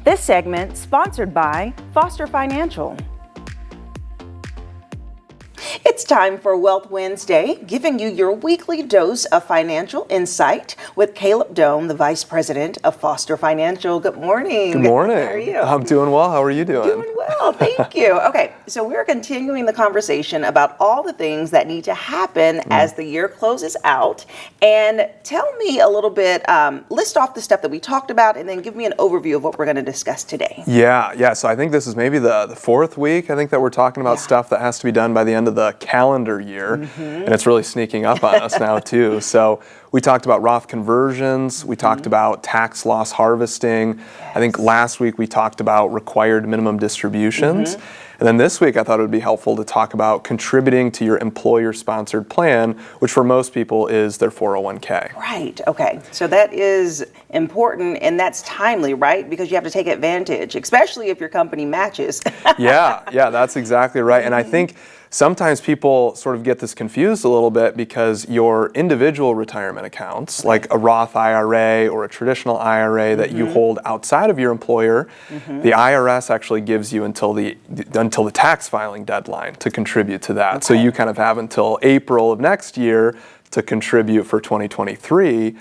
This segment sponsored by Foster Financial. It's time for Wealth Wednesday, giving you your weekly dose of financial insight with Caleb Doan, the Vice President of Foster Financial. Good morning. Good morning. How are you? I'm doing well. How are you doing? Doing well, thank you. Okay, so we're continuing the conversation about all the things that need to happen as the year closes out. And tell me a little bit, list off the stuff that we talked about and then give me an overview of what we're going to discuss today. Yeah. So I think this is maybe the fourth week, I think, that we're talking about stuff that has to be done by the end of the calendar year. And it's really sneaking up on us now, too. So we talked about Roth conversions. We talked about tax loss harvesting. I think last week we talked about required minimum distributions. And then this week I thought it would be helpful to talk about contributing to your employer-sponsored plan, which for most people is their 401k. Right, okay. So that is important and that's timely, right? Because you have to take advantage, especially if your company matches. Yeah, that's exactly right. And I think sometimes people sort of get this confused a little bit because your individual retirement accounts, like a Roth IRA or a traditional IRA that you hold outside of your employer, the IRS actually gives you until the tax filing deadline to contribute to that. So you kind of have until April of next year to contribute for 2023.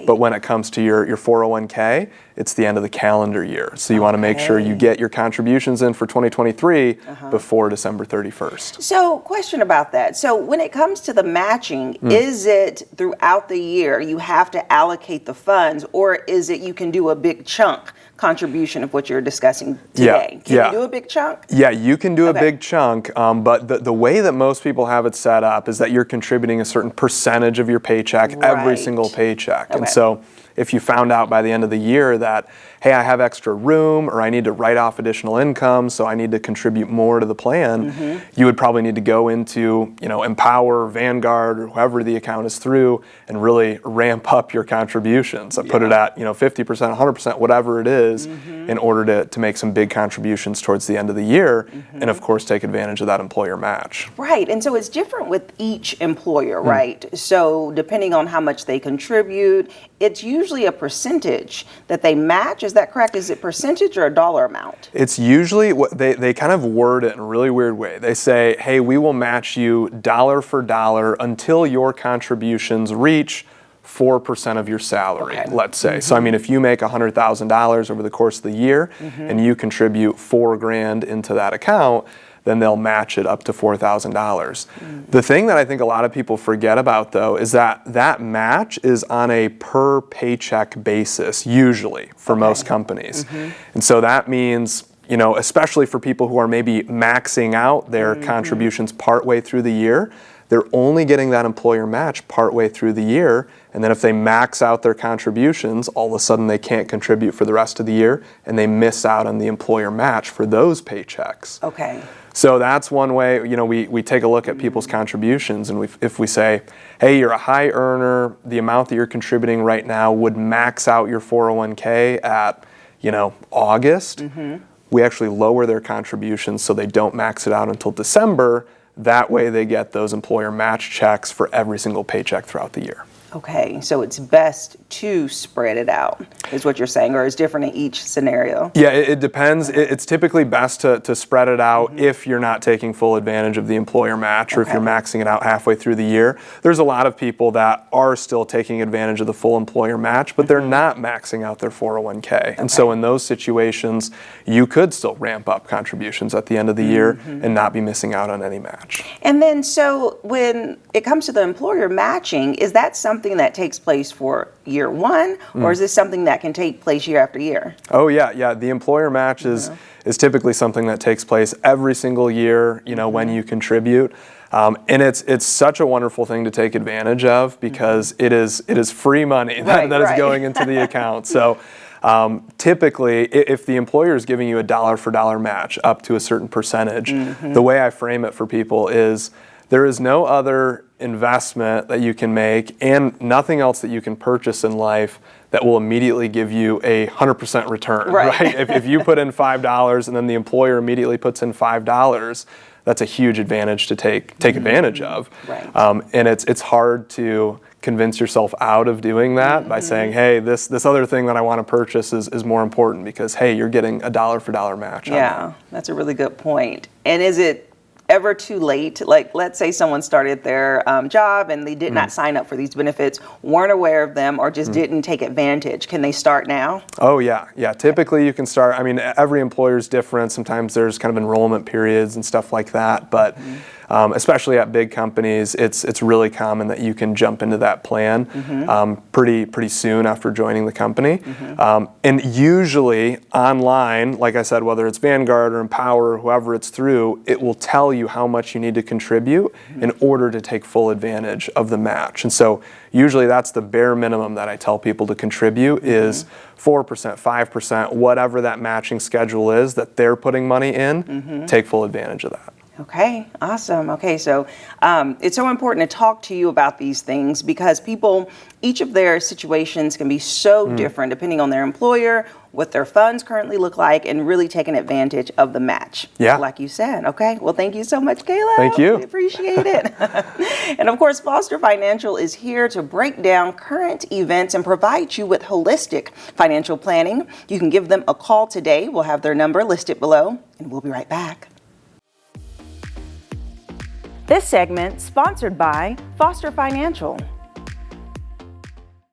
But when it comes to your 401k, it's the end of the calendar year. So you want to make sure you get your contributions in for 2023 before December 31st. So question about that. So when it comes to the matching, is it throughout the year you have to allocate the funds, or is it you can do a big chunk contribution of what you're discussing today? Can you do a big chunk? Yeah, you can do a big chunk, but the way that most people have it set up is that you're contributing a certain percentage of your paycheck every single paycheck. And so if you found out by the end of the year that, hey, I have extra room or I need to write off additional income, so I need to contribute more to the plan, you would probably need to go into, Empower, Vanguard, or whoever the account is through and really ramp up your contributions. So put it at, 50%, 100%, whatever it is, in order to make some big contributions towards the end of the year, and of course take advantage of that employer match. Right, and so it's different with each employer, right? So depending on how much they contribute, it's usually a percentage that they match. Is that correct? Is it percentage or a dollar amount? It's usually what they kind of word it in a really weird way. They say, hey, we will match you dollar for dollar until your contributions reach 4% of your salary, let's say. So I mean, if you make $100,000 over the course of the year and you contribute $4,000 into that account, then they'll match it up to $4,000. The thing that I think a lot of people forget about, though, is that match is on a per paycheck basis, usually, for most companies. And so that means, especially for people who are maybe maxing out their contributions partway through the year, they're only getting that employer match partway through the year. And then if they max out their contributions, all of a sudden they can't contribute for the rest of the year and they miss out on the employer match for those paychecks. Okay. So that's one way, we take a look at people's contributions, and if we say, hey, you're a high earner, the amount that you're contributing right now would max out your 401k at, August, we actually lower their contributions so they don't max it out until December. That way they get those employer match checks for every single paycheck throughout the year. Okay, so it's best to spread it out, is what you're saying, or is different in each scenario? Yeah, it depends. It's typically best to spread it out if you're not taking full advantage of the employer match, or if you're maxing it out halfway through the year. There's a lot of people that are still taking advantage of the full employer match, but they're not maxing out their 401k. And so in those situations, you could still ramp up contributions at the end of the year and not be missing out on any match. And then, so when it comes to the employer matching, is that something that takes place for year one, or is this something that can take place year after year? Oh yeah. The employer match is typically something that takes place every single year, when you contribute. And it's such a wonderful thing to take advantage of because it is free money that is going into the account. So typically, if the employer is giving you a dollar for dollar match up to a certain percentage, the way I frame it for people is there is no other investment that you can make and nothing else that you can purchase in life that will immediately give you a 100% return, right? If you put in $5 and then the employer immediately puts in $5, that's a huge advantage to take advantage of. Right. And it's hard to convince yourself out of doing that by saying, hey, this other thing that I want to purchase is more important because, hey, you're getting a dollar for dollar match on that. Yeah, that's a really good point. And is it ever too late? Like, let's say someone started their job and they did not sign up for these benefits, weren't aware of them, or just didn't take advantage. Can they start now? Oh, yeah. Yeah. Typically, you can start. I mean, every employer is different. Sometimes there's kind of enrollment periods and stuff like that. But especially at big companies, it's really common that you can jump into that plan pretty soon after joining the company. And usually online, like I said, whether it's Vanguard or Empower or whoever it's through, it will tell you how much you need to contribute in order to take full advantage of the match. And so usually that's the bare minimum that I tell people to contribute is 4%, 5%, whatever that matching schedule is that they're putting money in, take full advantage of that. Okay, awesome. Okay, so it's so important to talk to you about these things because people, each of their situations can be so different depending on their employer, what their funds currently look like, and really taking advantage of the match. Yeah. Like you said. Okay, well, thank you so much, Caleb. Thank you. We appreciate it. And of course, Foster Financial is here to break down current events and provide you with holistic financial planning. You can give them a call today. We'll have their number listed below, and we'll be right back. This segment sponsored by Foster Financial.